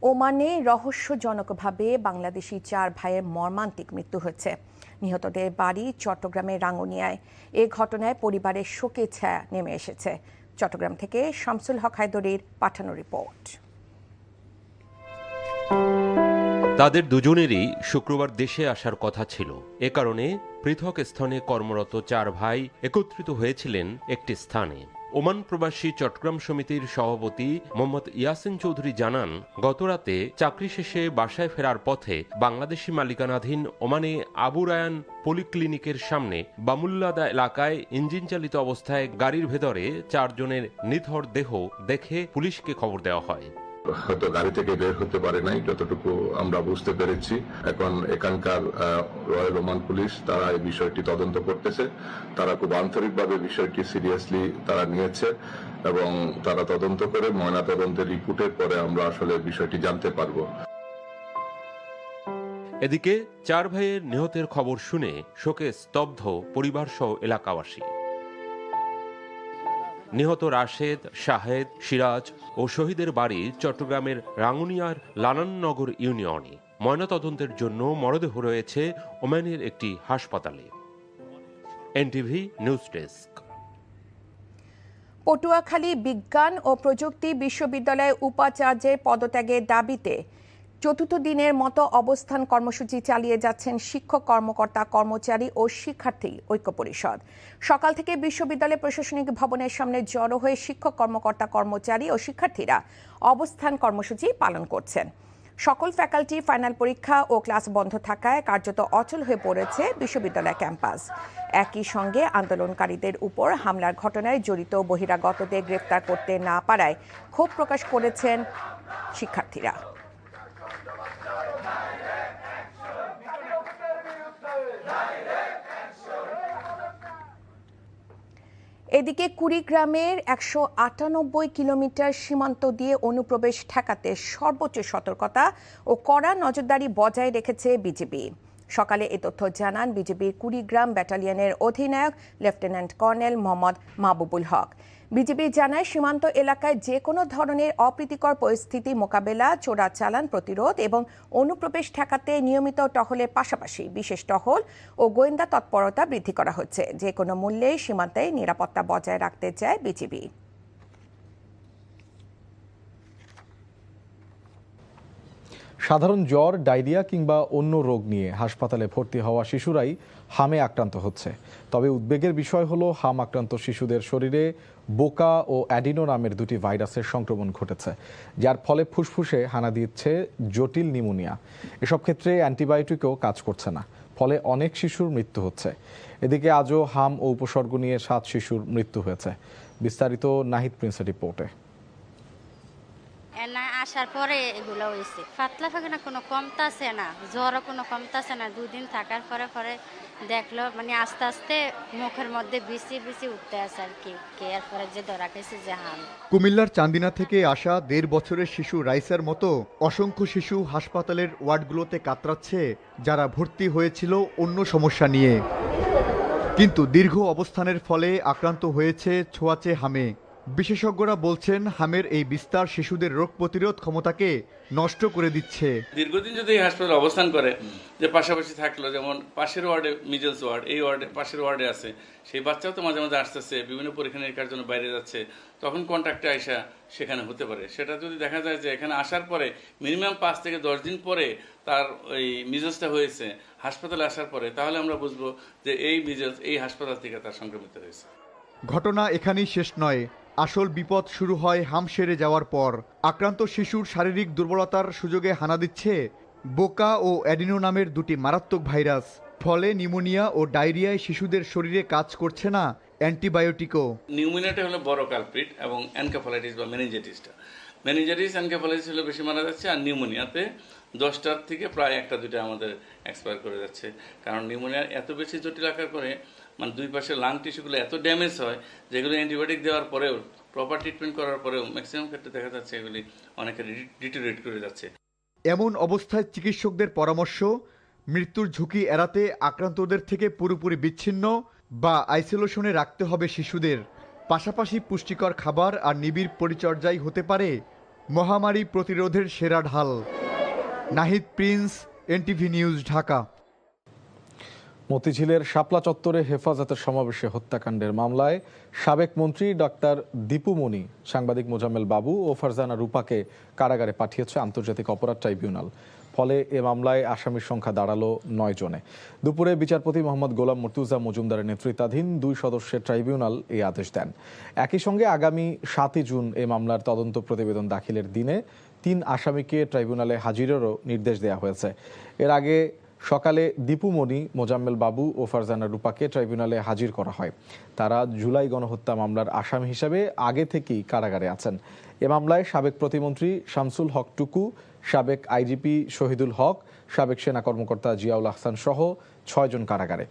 ওমানে রহস্যজনকভাবে বাংলাদেশি 4 ভাইয়ের মর্মান্তিক মৃত্যু হয়েছে। নিহতদের বাড়ি চট্টগ্রামের রাঙ্গুনিয়ায়। এ ঘটনায় পরিবারের শোকের ছায়া নেমে এসেছে। চট্টগ্রাম থেকে শামসুল হক হায়দরীর পাঠানো রিপোর্ট। তাদের দুজনেরই শুক্রবার দেশে আসার কথা ছিল। এ কারণে পৃথক স্থানে কর্মরত 4 ভাই একত্রিত হয়েছিলেন একটি স্থানে। ওমান প্রবাসী চট্টগ্রাম সমিতির সভাপতি মোহাম্মদ ইয়াসিন চৌধুরী জানান, গতরাতে চাকরি শেষে বাসায় ফেরার পথে বাংলাদেশি মালিকানাধীন ওমানে আবু রায়ান পলিক্লিনিকের সামনে বামুল্লাদা এলাকায় ইঞ্জিন চালিত অবস্থায় গাড়ির ভেতরে 4 জনের নিথর দেহ দেখে পুলিশকে খবর দেওয়া হয়। হয়তো গাড়ি থেকে বের হতে পারে নাই, যতটুকু আমরা বুঝতে পেরেছি। এখন এখানকার রয়্যাল ওমান পুলিশ তারা এই বিষয়টি তদন্ত করতেছে। তারা খুব আন্তরিকভাবে বিষয়টি সিরিয়াসলি তারা নিয়েছে এবং তারা তদন্ত করে ময়নাতদন্তের রিপোর্টের পরে আমরা আসলে বিষয়টি জানতে পারবো। এদিকে 4 ভাইয়ের নিহতের খবর শুনে শোকে স্তব্ধ পরিবার সহ এলাকাবাসী। নিহত রাশেদ, শাহেদ, সিরাজ ও শহীদের বাড়ি চট্টগ্রামের রাঙ্গুনিয়ার লালননগর ইউনিয়নে। ময়নাতদন্তের জন্য মরদেহ রয়েছে ওমানের একটি হাসপাতালে। NTV news desk. পটুয়াখালী বিজ্ঞান ও প্রযুক্তি বিশ্ববিদ্যালয়ে উপাচার্যের পদত্যাগের দাবিতে চতুর্থ দিনের মতো অবস্থান কর্মসূচি চালিয়ে যাচ্ছেন শিক্ষক, কর্মকর্তা, কর্মচারী ও শিক্ষার্থী ঐক্য পরিষদ। সকাল থেকে বিশ্ববিদ্যালয় প্রশাসনিক ভবনের সামনে জড়ো হয়ে শিক্ষক, কর্মকর্তা, কর্মচারী ও শিক্ষার্থীরা অবস্থান কর্মসূচি পালন করছেন। সকল ফ্যাকাল্টি ফাইনাল পরীক্ষা ও ক্লাস বন্ধ থাকায় কার্যত অচল হয়ে পড়েছে বিশ্ববিদ্যালয় ক্যাম্পাস। একই সঙ্গে আন্দোলনকারীদের উপর হামলার ঘটনায় জড়িত বহিরাগতদের গ্রেফতার করতে না পারায় ক্ষোভ প্রকাশ করেছেন শিক্ষার্থীরা। এদিকে কুড়িগ্রামের 198 কিলোমিটার সীমান্ত দিয়ে অনুপ্রবেশ ঠেকাতে সর্বোচ্চ সতর্কতা ও কড়া নজরদারি বজায় রেখেছে বিজিবি। সকালে এ তথ্য জানান বিজিবির কুড়িগ্রাম ব্যাটালিয়নের অধিনায়ক লেফটেন্যান্ট কর্নেল মোহাম্মদ মাহবুবুল হক। বিজিবি জানায়, সীমান্ত এলাকায় যে কোনো ধরনের অপ্রীতিকর পরিস্থিতি মোকাবেলা, চোরাচালান প্রতিরোধ এবং অনুপ্রবেশ ঠেকাতে নিয়মিত টহলের পাশাপাশি বিশেষ টহল ও গোয়েন্দা তৎপরতা বৃদ্ধি করা হচ্ছে। যে কোনো মূল্যে সীমান্তে নিরাপত্তা বজায় রাখতে চায় বিজিবি। সাধারণ জ্বর, ডায়রিয়া কিংবা অন্য রোগ নিয়ে হাসপাতালে ভর্তি হওয়া শিশুরাই হামে আক্রান্ত হচ্ছে। তবে উদ্বেগের বিষয় হলো, হাম আক্রান্ত শিশুদের শরীরে বোকা ও অ্যাডিনো নামের 2টি ভাইরাসের সংক্রমণ ঘটেছে, যার ফলে ফুসফুসে হানা দিচ্ছে জটিল নিউমোনিয়া। এসব ক্ষেত্রে অ্যান্টিবায়োটিকও কাজ করছে না, ফলে অনেক শিশুর মৃত্যু হচ্ছে। এদিকে আজও হাম ও উপসর্গ নিয়ে 7 শিশুর মৃত্যু হয়েছে। বিস্তারিত নাহিদ প্রিন্সের রিপোর্টে। আসার পরে এগুলো হয়েছে, পাতলা পায়খানা কোনো কমতাছে না, জ্বরও কোনো কমতাছে না। 2 দিন থাকার পরে পরে দেখলো মানে আস্তে আস্তে মুখের মধ্যে বিসি উঠতে আছে আর কি। এরপরে যে ধরা খেয়েছে যে হাম। কুমিল্লার চান্দিনা থেকে আসা 1.5 বছরের শিশু রাইসার মতো অসংখ্য শিশু হাসপাতালের ওয়ার্ডগুলোতে কাতরাচ্ছে, যারা ভর্তি হয়েছিল অন্য সমস্যা নিয়ে, কিন্তু দীর্ঘ অবস্থানের ফলে আক্রান্ত হয়েছে ছোঁয়াচে হামে। বিশেষজ্ঞরা বলছেন, হামের এই বিস্তার শিশুদের রোগ প্রতিরোধ ক্ষমতাকে নষ্ট করে দিচ্ছে। দীর্ঘদিন যদি এই হাসপাতালে অবস্থান করে, যে পাশাপাশি থাকলো, যেমন পাশের ওয়ার্ডে মিজেলস ওয়ার্ড, এই ওয়ার্ডে পাশের ওয়ার্ডে আছে, সেই বাচ্চাও তো মাঝে মাঝে আসতেছে, বিভিন্ন পরীক্ষা নিরীক্ষার জন্য বাইরে যাচ্ছে, তখন কন্ট্যাক্টে আইসা সেখানে হতে পারে। সেটা যদি দেখা যায় যে এখানে আসার পরে মিনিমাম 5 থেকে 10 দিন পরে তার ওই মিজেলসটা হয়েছে হাসপাতালে আসার পরে, তাহলে আমরা বুঝবো যে এই মিজেলস এই হাসপাতাল থেকে তার সংক্রমিত হয়েছে। ঘটনা এখানেই শেষ নয়, আসল বিপদ শুরু হয় হাম সেরে যাওয়ার পর। আক্রান্ত শিশুর শারীরিক দুর্বলতার সুযোগে হানা দিচ্ছে বোকা ও অ্যাডিনো নামের 2টি মারাত্মক ভাইরাস। ফলে নিউমোনিয়া ও ডায়রিয়ায় শিশুদের শরীরে কাজ করছে না অ্যান্টিবায়োটিকও। নিউমোনিয়াটা হলো বড় কালপ্রিট, এবং এনকেফালাইটিস বা মেনিনজাইটিস এনকেফালাইটিস হলো বেশি মারা যাচ্ছে, আর নিউমোনিয়াতে 10টার থেকে প্রায় 1-2টা আমাদের এক্সপায়ার করে যাচ্ছে। কারণ নিউমোনিয়া এত বেশি জটিল আকার করে, মানে 2 পাশের লাং টিস্যুগুলো এত ড্যামেজ হয়, যেগুলো অ্যান্টিবায়োটিক দেওয়ার পরেও, প্রপার ট্রিটমেন্ট করার পরেও ম্যাক্সিমাম ক্ষেত্রে দেখা যাচ্ছে এগুলি অনেকে ডিটোরিয়েট করে যাচ্ছে। এমন অবস্থায় চিকিৎসকদের পরামর্শ, মৃত্যুর ঝুঁকি এড়াতে আক্রান্তদের থেকে পুরোপুরি বিচ্ছিন্ন বা আইসোলেশনে রাখতে হবে শিশুদের। পাশাপাশি পুষ্টিকর খাবার আর নিবিড় পরিচর্যাই হতে পারে মহামারী প্রতিরোধের সেরা ঢাল। Nahid Prince, NTV news, Dhaka. মতিঝিলের শাপলা চত্বরে হেফাজতের সমাবেশে হত্যাকাণ্ডের মামলায় সাবেক মন্ত্রী ডক্টর দীপু মনি, সাংবাদিক মোজাম্মেল বাবু ও ফারজানা রূপাকে কারাগারে পাঠিয়েছে আন্তর্জাতিক অপরাধ ট্রাইব্যুনাল। ফলে এ মামলায় আসামির সংখ্যা দাঁড়ালো 9 জনে। দুপুরে বিচারপতি মোহাম্মদ গোলাম মুর্তুজা মজুমদারের নেতৃত্বাধীন 2 সদস্যের ট্রাইব্যুনাল এই আদেশ দেন। একই সঙ্গে আগামী 7 জুন এ মামলার তদন্ত প্রতিবেদন দাখিলের দিনে 3 আসামিকে ট্রাইব্যুনালে হাজিরেরও নির্দেশ দেওয়া হয়েছে। এর আগে সকালে দীপু মনি, মোজাম্মেল বাবু ও ফারজানা রূপাকে ট্রাইব্যুনালে হাজির করা হয়। তারা জুলাই গণহত্যা মামলার আসামি হিসেবে আগে থেকেই কারাগারে আছেন। এ মামলায় সাবেক প্রতিমন্ত্রী শামসুল হক টুকু, সাবেক আইজিপি শহীদুল হক, সাবেক সেনা কর্মকর্তা জিয়াউল আহসান সহ 6 জন কারাগারে।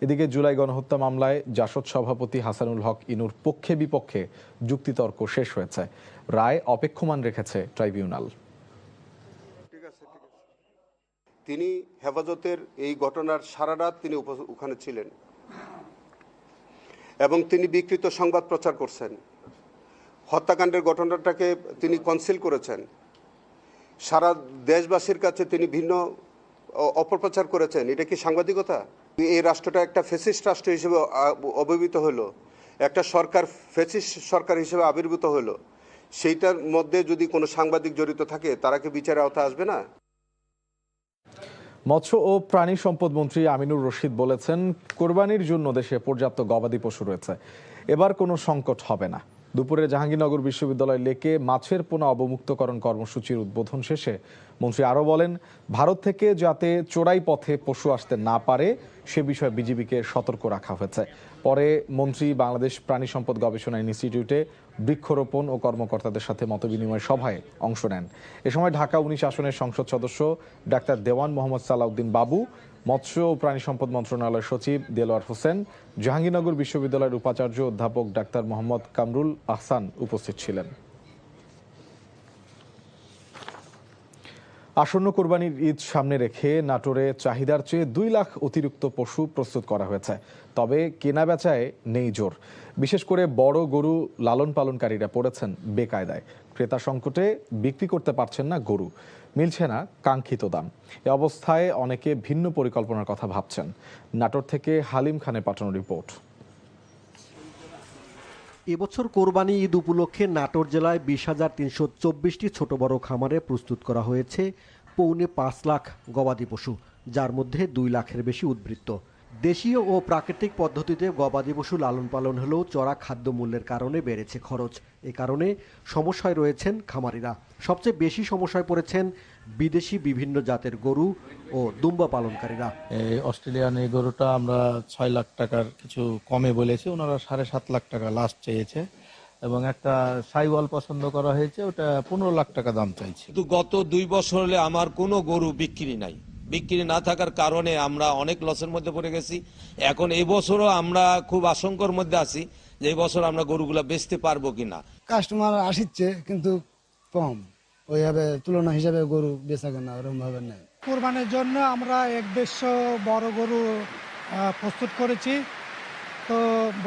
এদিকে জুলাই গণহত্যা মামলায় জাসদ সভাপতি হাসানুল হক ইনুর পক্ষে বিপক্ষে যুক্তিতর্ক শেষ হয়েছে। রায় অপেক্ষমান রেখেছে ট্রাইব্যুনাল। তিনি হেফাজতের এই ঘটনার সারা রাত তিনি ওখানে ছিলেন এবং তিনি বিকৃত সংবাদ প্রচার করছেন। হত্যাকাণ্ডের ঘটনাটাকে তিনি কনসিল করেছেন। সারা দেশবাসীর কাছে তিনি ভিন্ন অপপ্রচার করেছেন। এটা কি সাংবাদিকতা? এই রাষ্ট্রটা একটা ফ্যাসিস্ট রাষ্ট্র হিসেবে অভিভূত হলো, একটা সরকার ফ্যাসিস্ট সরকার হিসেবে আবির্ভূত হলো। সেইটার মধ্যে যদি কোনো সাংবাদিক জড়িত থাকে, তারা কি বিচারের আওতায় আসবে না? মৎস্য ও প্রাণী সম্পদ মন্ত্রী আমিনুর রশিদ বলেছেন, কোরবানির জন্য দেশে পর্যাপ্ত গবাদি পশু রয়েছে, এবার কোনো সংকট হবে না। দুপুরে জাহাঙ্গীরনগর বিশ্ববিদ্যালয় লেকে মাছের পোনা অবমুক্তকরণ কর্মসূচির উদ্বোধন শেষে মন্ত্রী আরও বলেন, ভারত থেকে যাতে চোরাই পথে পশু আসতে না পারে সে বিষয়ে বিজিবিকে সতর্ক রাখা হয়েছে। পরে মন্ত্রী বাংলাদেশ প্রাণী সম্পদ গবেষণা ইনস্টিটিউটে বৃক্ষরোপণ ও কর্মকর্তাদের সাথে মতবিনিময় সভায় অংশ নেন। এ সময় ঢাকা 19 আসনের সংসদ সদস্য ডাক্তার দেওয়ান মোহাম্মদ সালাউদ্দিন বাবু, মৎস্য ও প্রাণী সম্পদ মন্ত্রণালয়ের সচিব দেলোয়ার হোসেন, জাহাঙ্গীরনগর বিশ্ববিদ্যালয়ের উপাচার্য অধ্যাপক ডাক্তার মোহাম্মদ কামরুল আহসান উপস্থিত ছিলেন। আসন্ন কোরবানির ঈদ সামনে রেখে নাটোরে চাহিদার চেয়ে 2 লাখ অতিরিক্ত পশু প্রস্তুত করা হয়েছে। তবে কেনা বেচায় নেই জোর। বিশেষ করে বড় গরু লালন পালনকারীরা পড়েছেন বেকায়দায়। ক্রেতা সংকটে বিক্রি করতে পারছেন না গরু, মিলছে না কাঙ্ক্ষিত দাম। এ অবস্থায় অনেকে ভিন্ন পরিকল্পনার কথা ভাবছেন। নাটোর থেকে হালিম খানের পাঠানো রিপোর্ট। এবছর কোরবানি ঈদ উপলক্ষে নাটোর জেলায় 20,324টি ছোট বড় খামারে প্রস্তুত করা হয়েছে 4.5 লাখ গবাদি পশু, যার মধ্যে 2 লাখের বেশি উদ্বৃত্ত। দেশীয় ও প্রাকৃতিক পদ্ধতিতে গবাদি পশু লালন পালন হলেও চড়া খাদ্য মূল্যের কারণে বেড়েছে খরচ। এ কারণে সমস্যায় রয়েছেন খামারিরা। সবচেয়ে বেশি সমস্যায় পড়েছেন বিদেশি বিভিন্ন জাতের গরু ও দুম্বা পালনকারীরা। অস্ট্রেলিয়ান এই গরুটা আমরা 6 লাখ টাকার কিছু কমে বলেছি, ওনারা 7.5 লাখ টাকা লাস্ট চেয়েছে, এবং একটা সাইওয়াল পছন্দ করা হয়েছে, ওটা 15 লাখ টাকা দাম চাইছে। গত 2 বছর হলে আমার কোনো গরু বিক্রি নাই। বিক্রি না থাকার কারণে আমরা অনেক লসের মধ্যে পড়ে গেছি। এখন এই বছরও আমরা খুব আশঙ্কার মধ্যে আছি যে এই বছর আমরা গরুগুলা বেচতে পারবো কিনা। কাস্টমার আসছে কিন্তু কম, ওইভাবে তুলনা হিসাবে গরু বেচা কেনা ওরকম ভাবে নেই। কোরবানির জন্য আমরা 150 বড় গরু প্রস্তুত করেছি, তো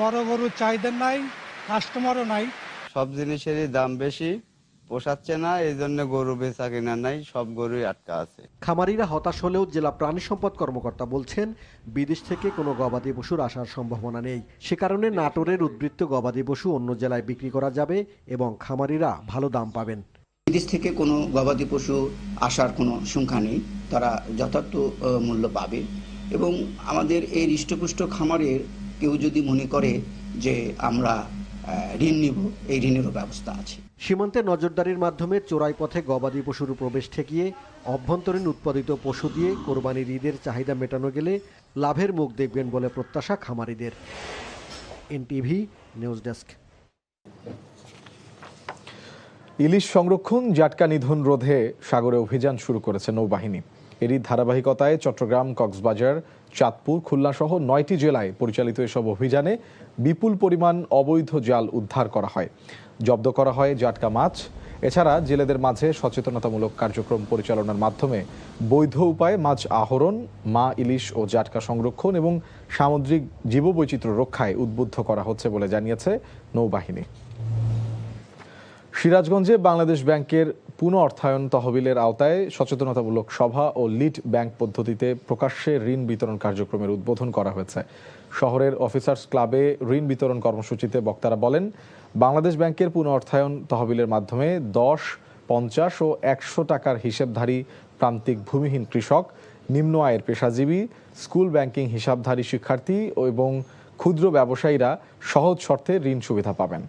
বড় গরু চাহিদা নাই, কাস্টমারও নাই। সব জিনিসেরই দাম বেশি, পোষাচ্ছে না, এই জন্য গরু বেচা কেনা নাই, সব গরুই আটকা আছে। খামারিরা হতাশ হলেও জেলা প্রাণী সম্পদ কর্মকর্তা বলছেন, বিদেশ থেকে কোনো গবাদি পশুর আসার সম্ভাবনা নেই। সে কারণে নাটোরের উদ্বৃত্ত গবাদি পশু অন্য জেলায় বিক্রি করা যাবে এবং খামারিরা ভালো দাম পাবেন। বিদেশ থেকে কোনো গবাদি পশু আসার কোনো সংখ্যা নেই, তারা যথার্থ মূল্য পাবে। এবং আমাদের এই হৃষ্টপুষ্ট খামারের কেউ যদি মনে করে যে আমরা ঋণ নিব, এই ঋণেরও ব্যবস্থা আছে। সীমান্তে নজরদারির মাধ্যমে চোরাই পথে গবাদি পশুর প্রবেশ ঠেকিয়ে অভ্যন্তরীণ উৎপাদিত পশু দিয়ে কোরবানির ঈদের চাহিদা মেটানো গেলে লাভের মুখ দেখবেন বলে প্রত্যাশা খামারিদের। NTV news desk. ইলিশ সংরক্ষণ, জাটকা নিধন রোধে সাগরে অভিযান শুরু করেছে নৌবাহিনী। এরই ধারাবাহিকতায় চট্টগ্রাম, কক্সবাজার, চাঁদপুর, খুলনা সহ 9টি জেলায় পরিচালিত এসব অভিযানে বিপুল পরিমাণ অবৈধ জাল উদ্ধার করা হয়, জব্দ করা হয় জাটকা মাছ। এছাড়া জেলেদের মাঝে সচেতনতামূলক কার্যক্রম পরিচালনার মাধ্যমে বৈধ উপায়ে মাছ আহরণ, মা ইলিশ ও জাটকা সংরক্ষণ এবং সামুদ্রিক জীববৈচিত্র্য রক্ষায় উদ্বুদ্ধ করা হচ্ছে বলে জানিয়েছে নৌবাহিনী। সিরাজগঞ্জে বাংলাদেশ ব্যাংকের পুনঃ অর্থায়ন তহবিলের আওতায় সচেতনতামূলক সভা ও লিড ব্যাংক পদ্ধতিতে প্রকাশ্যে ঋণ বিতরণ কার্যক্রমের উদ্বোধন করা হয়েছে। শহরের অফিসার্স ক্লাবে ঋণ বিতরণ কর্মসূচিতে বক্তারা বলেন, বাংলাদেশ ব্যাংকের পুনঃ অর্থায়ন তহবিলের মাধ্যমে 10, 50 ও 100 টাকার হিসেবধারী প্রান্তিক ভূমিহীন কৃষক, নিম্ন আয়ের পেশাজীবী, স্কুল ব্যাংকিং হিসাবধারী শিক্ষার্থী এবং ক্ষুদ্র ব্যবসায়ীরা সহজ শর্তে ঋণ সুবিধা পাবেন।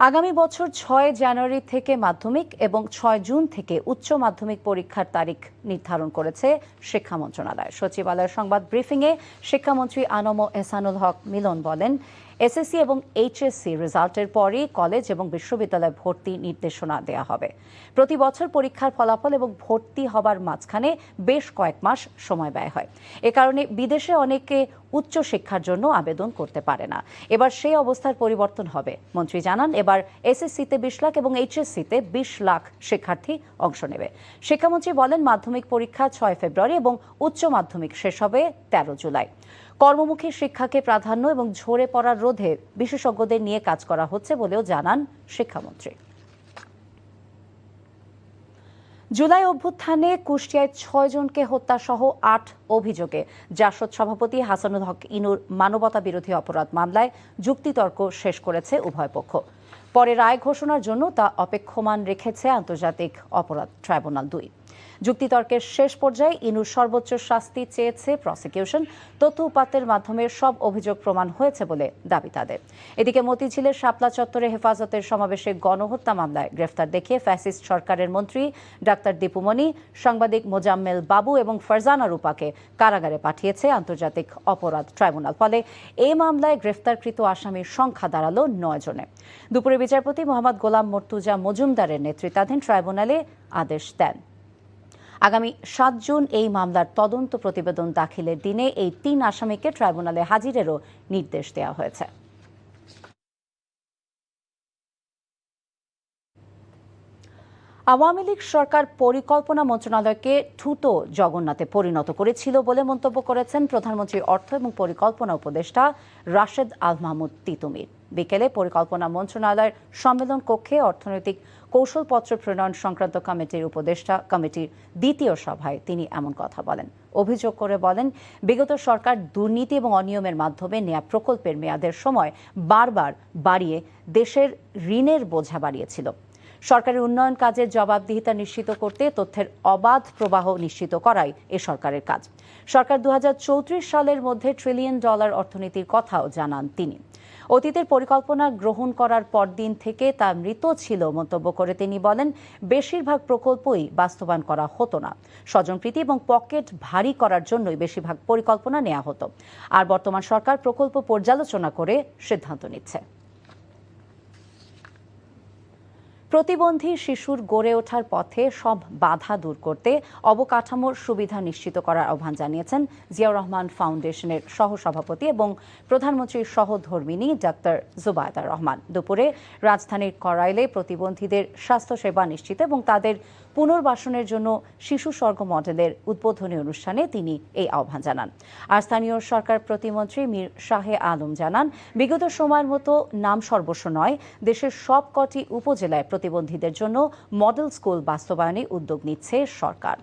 আগামী বছর 6 জানুয়ারি থেকে মাধ্যমিক এবং 6 জুন থেকে উচ্চ মাধ্যমিক পরীক্ষার তারিখ নির্ধারণ করেছে শিক্ষা মন্ত্রণালয়। সচিবালয়ের সংবাদ ব্রিফিংয়ে শিক্ষামন্ত্রী আনম এহসানুল হক মিলন বলেন, এসএসসি এবং এইচএসসি রেজাল্টের পরই কলেজ এবং বিশ্ববিদ্যালয়ে ভর্তি নির্দেশনা দেওয়া হবে। প্রতি বছর পরীক্ষার ফলাফল এবং ভর্তি হবার মাঝখানে বেশ কয়েক মাস সময় ব্যয় হয়। এ কারণে বিদেশে অনেকে উচ্চ শিক্ষার জন্য আবেদন করতে পারে না। এবার সেই অবস্থার পরিবর্তন হবে। মন্ত্রী জানান, এবার এসএসসিতে 20 লাখ এবং এইচএসসিতে 20 লাখ শিক্ষার্থী অংশ নেবে। শিক্ষামন্ত্রী বলেন, মাধ্যমিক পরীক্ষা 6 ফেব্রুয়ারি এবং উচ্চ মাধ্যমিক শেষ হবে 13 জুলাই। কর্মমুখী শিক্ষাকে প্রাধান্য এবং ঝরে পড়ার রোধে বিশেষজ্ঞদের নিয়ে কাজ করা হচ্ছে বলেও জানান শিক্ষামন্ত্রী। জুলাই অভ্যুত্থানে কুষ্টিয়ায় 6 জনকে হত্যা সহ 8 অভিযোগে জাসদ সভাপতি হাসানুল হক ইনুর মানবতা বিরোধী অপরাধ মামলায় যুক্তিতর্ক শেষ করেছে উভয় পক্ষ। পরে রায় ঘোষণার জন্য তা অপেক্ষমান রেখেছে আন্তর্জাতিক অপরাধ ট্রাইব্যুনাল 2। যুক্তিতর্কের শেষ পর্যায়ে ইনুর সর্বোচ্চ শাস্তি চেয়েছে প্রসিকিউশন। তথ্য উপাত্তের মাধ্যমে সব অভিযোগ প্রমাণ হয়েছে বলে দাবি তাদের। এদিকে মতিঝিলের শাপলা চত্বরে হেফাজতের সমাবেশে গণহত্যা মামলায় গ্রেফতার দেখিয়ে ফ্যাসিস্ট সরকারের মন্ত্রী ডাক্তার দীপুমণি, সাংবাদিক মোজাম্মেল বাবু এবং ফারজানা রূপাকে কারাগারে পাঠিয়েছে আন্তর্জাতিক অপরাধ ট্রাইব্যুনাল। ফলে এই মামলায় গ্রেফতারকৃত আসামির সংখ্যা দাঁড়ালো 9 জনে। দুপুরে বিচারপতি মোহাম্মদ গোলাম মর্তুজা মজুমদারের নেতৃত্বাধীন ট্রাইব্যুনালে আদেশ দেন। আগামী 7 জুন এই মামলার তদন্ত প্রতিবেদন দাখিলের দিনে এই 3 আসামিকে ট্রাইব্যুনালে হাজিরেরও নির্দেশ দেওয়া হয়েছে। আওয়ামী লীগ সরকার পরিকল্পনা মন্ত্রণালয়কে ঠুটো জগন্নাথে পরিণত করেছিল বলে মন্তব্য করেছেন প্রধানমন্ত্রীর অর্থ এবং পরিকল্পনা উপদেষ্টা রাশেদ আল মাহমুদ তিতুমির। বিকেলে পরিকল্পনা মন্ত্রণালয়ের সম্মেলন কক্ষে অর্থনৈতিক কৌশলপত্র প্রণয়ন সংক্রান্ত কমিটির উপদেষ্টা কমিটির দ্বিতীয় সভায় তিনি এমন কথা বলেন। অভিযোগ করে বলেন, বিগত সরকার দুর্নীতি এবং অনিয়মের মাধ্যমে নেয়া প্রকল্পের মেয়াদের সময় বারবার বাড়িয়ে দেশের ঋণের বোঝা বাড়িয়েছিল। সরকারি উন্নয়ন কাজের জবাবদিহিতা নিশ্চিত করতে তথ্যের অবাধ প্রবাহ নিশ্চিত করাই এ সরকারের কাজ। সরকার 2034 সালের মধ্যে $1 ট্রিলিয়ন অর্থনীতির কথাও জানান তিনি। অতীতের পরিকল্পনা গ্রহণ করার পরদিন থেকে তা মৃত ছিল মন্তব্য করে তিনি বলেন, বেশিরভাগ প্রকল্পই বাস্তবায়ন করা হতো না। স্বজনপ্রীতি এবং পকেট ভারী করার জন্যই বেশিরভাগ পরিকল্পনা নেওয়া হতো। আর বর্তমান সরকার প্রকল্প পর্যালোচনা করে সিদ্ধান্ত নিচ্ছে। প্রতিবন্ধী শিশুর গড়ে ওঠার পথে সব বাধা দূর করতে অবকাঠামোর সুবিধা নিশ্চিত করার আহ্বান জানিয়েছেন জিয়াউর রহমান ফাউন্ডেশনের সহসভাপতি এবং প্রধানমন্ত্রীর সহধর্মিণী ডাক্তার জুবায়দা রহমান। দুপুরে রাজধানীর করাইলে প্রতিবন্ধীদের স্বাস্থ্যসেবা নিশ্চিত এবং তাদের পুনর্বাসনের জন্য শিশু স্বর্গ মডেলের উদ্বোধনী অনুষ্ঠানে তিনি এই আহ্বান জানান। আর স্থানীয় সরকার প্রতিমন্ত্রী মীর শাহে আলম জানান, বিগত সময়ের মতো নাম সর্বস্ব নয়, দেশের সব কটি উপজেলায় প্রতিবন্ধীদের জন্য মডেল স্কুল বাস্তবায়নে উদ্যোগ নিচ্ছে সরকার।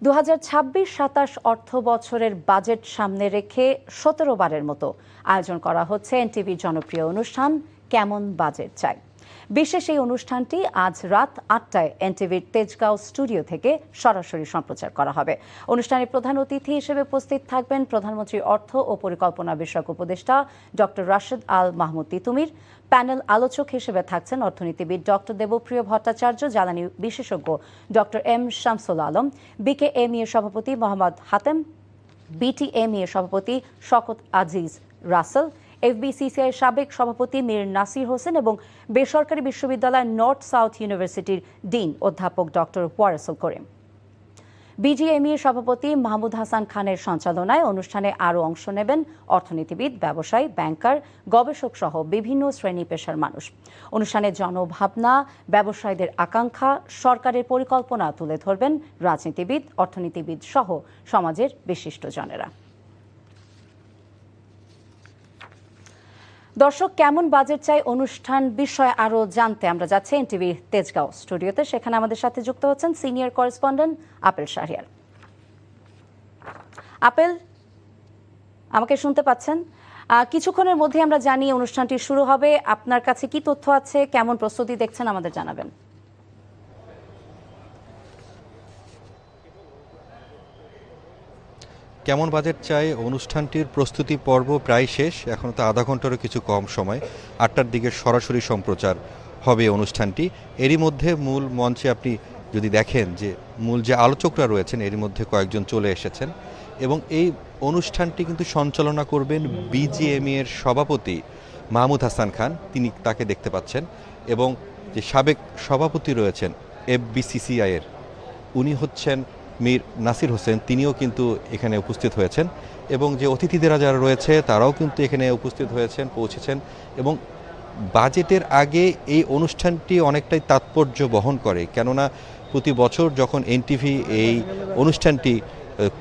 2026-27 অর্থ বছরের বাজেট সামনে রেখে 17 বারের মতো আয়োজন করা হচ্ছে এনটিভির জনপ্রিয় অনুষ্ঠান কেমন বাজেট চাই। বিশেষ এই অনুষ্ঠানটি আজ রাত 8টায় এনটিভির তেজগাঁও স্টুডিও থেকে সরাসরি সম্প্রচার করা হবে। অনুষ্ঠানে প্রধান অতিথি হিসেবে উপস্থিত থাকবেন প্রধানমন্ত্রীর অর্থ ও পরিকল্পনা বিষয়ক উপদেষ্টা ডক্টর রাশেদ আল মাহমুদ তিতুমির। প্যানেল আলোচক হিসেবে থাকছেন অর্থনীতিবিদ ডক্টর দেবপ্রিয় ভট্টাচার্য, জ্বালানি বিশেষজ্ঞ doctor M Shamsul Alam, BKME এর সভাপতি মোহাম্মদ হাতেম, বিটিএমই এর সভাপতি শওকত আজিজ রাসেল, এফবিসিসিআই সাবেক সভাপতি মীর নাসির হোসেন এবং বেসরকারি বিশ্ববিদ্যালয় নর্থ সাউথ ইউনিভার্সিটির ডিন অধ্যাপক ডক্টর ওয়ারেসুল করিম। বিজিএমই এর সভাপতি মাহমুদ হাসান খানের সঞ্চালনায় অনুষ্ঠানে আরও অংশ নেবেন অর্থনীতিবিদ, ব্যবসায়ী, ব্যাংকার, গবেষক সহ বিভিন্ন শ্রেণী পেশার মানুষ। অনুষ্ঠানে জনভাবনা, ব্যবসায়ীদের আকাঙ্ক্ষা, সরকারের পরিকল্পনা তুলে ধরবেন রাজনীতিবিদ, অর্থনীতিবিদ সহ সমাজের বিশিষ্টজনেরা। দর্শক, কেমন বাজেট চাই অনুষ্ঠান বিষয়ে আরো জানতে আমরা যাচ্ছি এনটিভি তেজগাঁও স্টুডিওতে। সেখানে আমাদের সাথে যুক্ত হচ্ছেন senior correspondent apple Shahriar. Apple, আমাকে শুনতে পাচ্ছেন? কিছুক্ষণের মধ্যে আমরা জানি অনুষ্ঠানটি শুরু হবে। আপনার কাছে কি তথ্য আছে, কেমন প্রস্তুতি দেখছেন আমাদের জানাবেন। কেমন বাজেট চাই অনুষ্ঠানটির প্রস্তুতি পর্ব প্রায় শেষ, এখন তো আধা ঘন্টারও কিছু কম সময়। 8টার দিকে সরাসরি সম্প্রচার হবে অনুষ্ঠানটি। এরই মধ্যে মূল মঞ্চে আপনি যদি দেখেন যে মূল যে আলোচকরা রয়েছেন এরই মধ্যে কয়েকজন চলে এসেছেন এবং এই অনুষ্ঠানটি কিন্তু সঞ্চালনা করবেন বিজিএমইএ এর সভাপতি মাহমুদ হাসান খান, তিনি তাকে দেখতে পাচ্ছেন, এবং যে সাবেক সভাপতি রয়েছেন এফবিসিসিআই এর, উনি হচ্ছেন মীর নাসির হোসেন, তিনিও কিন্তু এখানে উপস্থিত হয়েছেন, এবং যে অতিথিদেরা যারা রয়েছে তারাও কিন্তু এখানে উপস্থিত হয়েছেন, পৌঁছেছেন। এবং বাজেটের আগে এই অনুষ্ঠানটি অনেকটাই তাৎপর্য বহন করে, কেননা প্রতি বছর যখন এনটিভি এই অনুষ্ঠানটি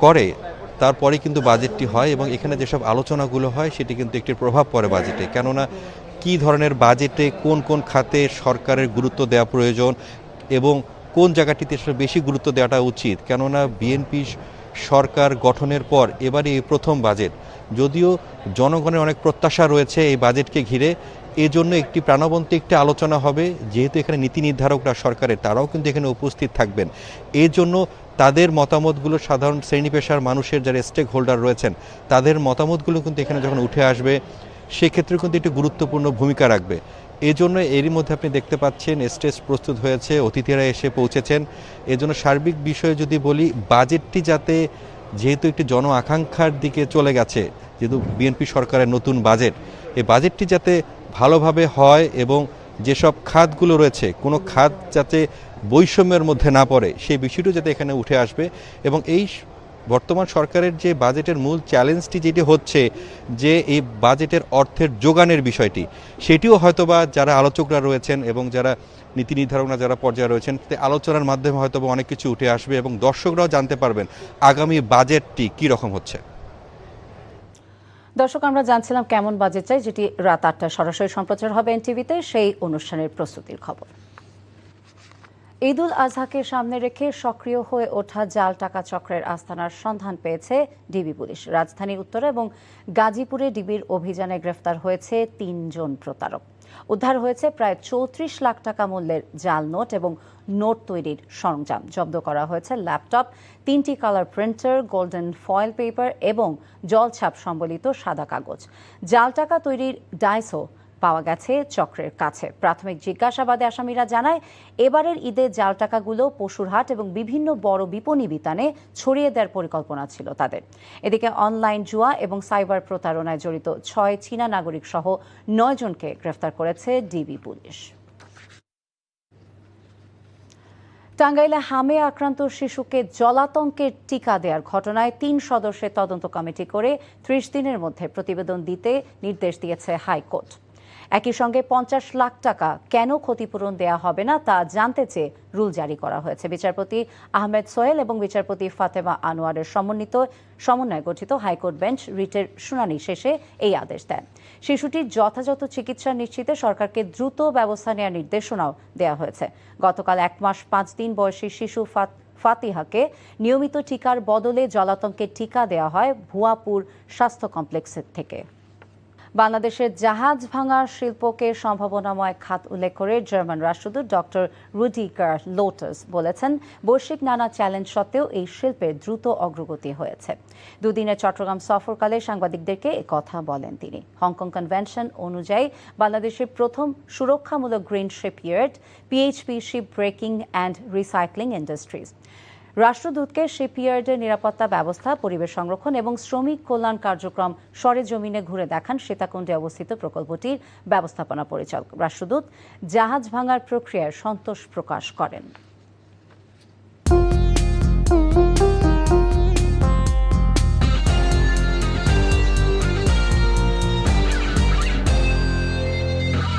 করে তারপরে কিন্তু বাজেটটি হয় এবং এখানে যেসব আলোচনাগুলো হয় সেটি কিন্তু একটি প্রভাব পড়ে বাজেটে, কেননা কী ধরনের বাজেটে কোন কোন খাতে সরকারের গুরুত্ব দেওয়া প্রয়োজন এবং কোন জায়গাটিতে বেশি গুরুত্ব দেওয়াটা উচিত। কেননা বিএনপি সরকার গঠনের পর এবারে এই প্রথম বাজেট, যদিও জনগণের অনেক প্রত্যাশা রয়েছে এই বাজেটকে ঘিরে, এজন্য একটি প্রাণবন্ত একটি আলোচনা হবে, যেহেতু এখানে নীতি নির্ধারকরা সরকারের তারাও কিন্তু এখানে উপস্থিত থাকবেন। এই জন্য তাদের মতামতগুলো, সাধারণ শ্রেণী পেশার মানুষের যারা স্টেক হোল্ডার রয়েছেন তাদের মতামতগুলো কিন্তু এখানে যখন উঠে আসবে সেক্ষেত্রে কিন্তু একটি গুরুত্বপূর্ণ ভূমিকা রাখবে। এজন্য এরই মধ্যে আপনি দেখতে পাচ্ছেন স্টেজ প্রস্তুত হয়েছে, অতিথিরা এসে পৌঁছেছেন। এজন্য সার্বিক বিষয়ে যদি বলি, বাজেটটি যাতে, যেহেতু একটি জন আকাঙ্ক্ষার দিকে চলে গেছে, যেহেতু বিএনপি সরকারের নতুন বাজেট, এই বাজেটটি যাতে ভালোভাবে হয় এবং যেসব খাতগুলো রয়েছে কোনো খাত যাতে বৈষম্যের মধ্যে না পড়ে সেই বিষয়টি যাতে এখানে উঠে আসবে। এবং এই বর্তমান সরকারের যে বাজেটের মূল চ্যালেঞ্জটি যেটি হচ্ছে যে এই বাজেটের অর্থের যোগানের বিষয়টি, সেটিও হয়তোবা যারা আলোচকরা রয়েছেন এবং যারা নীতি নির্ধারকরা যারা পর্যায়ে রয়েছেন আলোচনার মাধ্যমে হয়তোবা অনেক কিছু উঠে আসবে এবং দর্শকরাও জানতে পারবেন আগামী বাজেটটি কী রকম হচ্ছে। দর্শক, আমরা জানছিলাম কেমন বাজেট চাই, যেটি রাত 8টায় সরাসরি সম্প্রচার হবে এনটিভিতে, সেই অনুষ্ঠানের প্রস্তুতির খবর। ঈদ উল আজহাকে সামনে রেখে সক্রিয় হয়ে ওঠা জাল টাকা চক্রের আস্তানার সন্ধান পেয়েছে ডিবি পুলিশ। রাজধানীর উত্তরে এবং গাজীপুরে ডিবির অভিযানে গ্রেফতার হয়েছে 3 জন প্রতারক। উদ্ধার হয়েছে প্রায় 34 লাখ টাকা মূল্যের জাল নোট এবং নোট তৈরির সরঞ্জাম। জব্দ করা হয়েছে ল্যাপটপ, 3টি colour printer, golden foil paper এবং জলছাপ সম্বলিত সাদা কাগজ। জাল টাকা তৈরির ডাইসও পাওয়া গেছে চক্রের কাছে। প্রাথমিক জিজ্ঞাসাবাদে আসামিরা জানায়, এবারের ঈদে জাল টাকাগুলো পশুরহাট এবং বিভিন্ন বড় বিপণী বিতানে ছড়িয়ে দেওয়ার পরিকল্পনা ছিল তাদের। এদিকে অনলাইন জুয়া এবং সাইবার প্রতারণায় জড়িত 6 চীনা নাগরিক সহ 9 জনকে গ্রেফতার করেছে ডিবি পুলিশ। টাঙ্গাইলে হামে আক্রান্ত শিশুকে জলাতঙ্কের টিকা দেওয়ার ঘটনায় 3 সদস্যের তদন্ত কমিটি করে 30 দিনের মধ্যে প্রতিবেদন দিতে নির্দেশ দিয়েছে হাইকোর্ট। একই সঙ্গে 50 লাখ টাকা কেন ক্ষতিপূরণ দেয়া হবে না তা জানতে চেয়ে রুল জারি করা হয়েছে। বিচারপতি আহমেদ সোহেল এবং বিচারপতি ফাতেমা আনোয়ারের সমন্বয়ে গঠিত হাইকোর্ট বেঞ্চ রিটের শুনানি শেষে এই আদেশ দেন। শিশুটির যথাযথ চিকিৎসা নিশ্চিতে সরকারকে দ্রুত ব্যবস্থা নেওয়ার নির্দেশনাও দেওয়া হয়েছে। গতকাল 1 মাস 5 দিন বয়সী শিশু ফাতিহাকে নিয়মিত টিকার বদলে জলাতঙ্কের টিকা দেওয়া হয় ভুয়াপুর স্বাস্থ্য কমপ্লেক্সের থেকে। বাংলাদেশের জাহাজ ভাঙার শিল্পকে সম্ভাবনাময় খাত উল্লেখ করে জার্মান রাষ্ট্রদূত ডক্টর রুডিগার লোটাস বলেছেন, বৈশ্বিক নানা চ্যালেঞ্জ সত্ত্বেও এই শিল্পের দ্রুত অগ্রগতি হয়েছে। দুদিনের চট্টগ্রাম সফরকালে সাংবাদিকদেরকে কথা বলেন তিনি। হংকং কনভেনশন অনুযায়ী বাংলাদেশের প্রথম সুরক্ষামূলক green shipyard PHP ship breaking and recycling industries. রাষ্ট্রদূতকে শিপইয়ার্ডের নিরাপত্তা ব্যবস্থা, পরিবেশ সংরক্ষণ এবং শ্রমিক কল্যাণ কার্যক্রম সরেজমিনে ঘুরে দেখান সীতাকুণ্ডে অবস্থিত প্রকল্পটির ব্যবস্থাপনা পরিচালক। রাষ্ট্রদূত জাহাজ ভাঙার প্রক্রিয়ায় সন্তোষ প্রকাশ করেন।